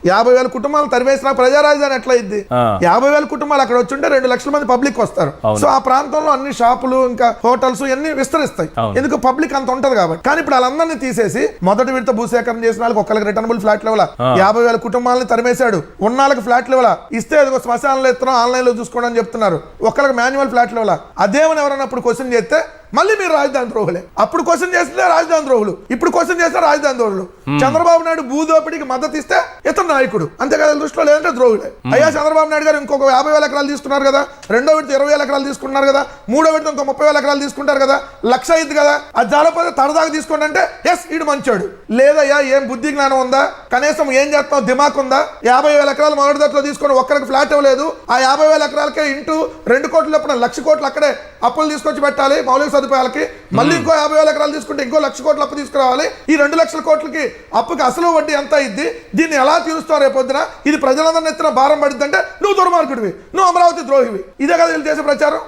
50,000 కుటుంబాలు తరివేసిన ప్రజా రాజధాని ఎట్లా అయింది? 50,000 కుటుంబాలు అక్కడ వచ్చి ఉంటే 2 లక్షల మంది పబ్లిక్ వస్తారు. సో ఆ ప్రాంతంలో అన్ని షాపులు ఇంకా హోటల్స్ అన్ని విస్తరిస్తాయి, ఎందుకు పబ్లిక్ అంత ఉంటది కాబట్టి. కానీ ఇప్పుడు వాళ్ళందరినీ తీసేసి మొదటి విడత భూసేకరణ చేసిన వాళ్ళకి ఒక్కరికి రిటర్నబుల్ ఫ్లాట్ లెవెల్ 50,000 కుటుంబాలని తరిమేశాడు. ఉన్నాళ్ళకి ఫ్లాట్ లెవెల్ ఇస్తే అదిగో శ్మశానంలో ఇస్తున్నాం ఆన్లైన్ లో చూసుకోండి అని చెప్తున్నారు. ఒక్కరికి మాన్యువల్ ఫ్లాట్ లెవెల్ అదేమని ఎవరన్నా అప్పుడు క్వశ్చన్ చేస్తే మళ్ళీ మీరు రాజధాని ద్రోహులే. అప్పుడు క్వశ్చన్ చేస్తే రాజధాని ద్రోహులు, ఇప్పుడు క్వశ్చన్ చేస్తే రాజధాని ద్రోహులు. చంద్రబాబు నాయుడు భూదోపిడికి మద్దతు ఇస్తే ఇతను నాయకుడు, అంతేకాదు దృష్టిలో లేదంటే ద్రోహులే. అయ్యా చంద్రబాబు నాయుడు గారు ఇంకొక 50,000 ఎకరాలు తీసుకున్నారు కదా, రెండో విడత 20,000 ఎకరాలు తీసుకున్నారు కదా, మూడో విడత ఇంకో 30,000 ఎకరాలు తీసుకుంటారు కదా, 1,00,000 అయింది కదా, అది జాలపోతే తడదాకా తీసుకోండి అంటే ఎస్ ఈడు మంచోడు. లేదయ్యా ఏం బుద్ధి జ్ఞానం ఉందా, కనీసం ఏం చేస్తాం దిమాక్ ఉందా, 50,000 ఎకరాలు మొదటి దశలో తీసుకొని ఒక్కరికి ఫ్లాట్ ఇవ్వలేదు, ఆ 50,000 ఎకరాలకే ఇంటూ 2 కోట్లు ఎప్పుడు 1,00,000 కోట్లు అక్కడే అప్పులు తీసుకొచ్చి పెట్టాలి మౌలిక సదుపాయాలకి, మళ్ళీ ఇంకో 50,000 ఎకరాలు తీసుకుంటే ఇంకో 1,00,000 కోట్లు అప్పు తీసుకురావాలి. ఈ 2,00,000 కోట్లకి అప్పుకి అసలు వడ్డీ ఎంత అయింది, దీన్ని ఎలా తీరుస్తావు రేపొద్దున? ఇది ప్రజలందరినీ ఎత్తున భారం పడుతుందంటే నువ్వు దుర్మార్గుడివి, నువ్వు అమరావతి ద్రోహివి. ఇదే కదా వీళ్ళు చేసే ప్రచారం.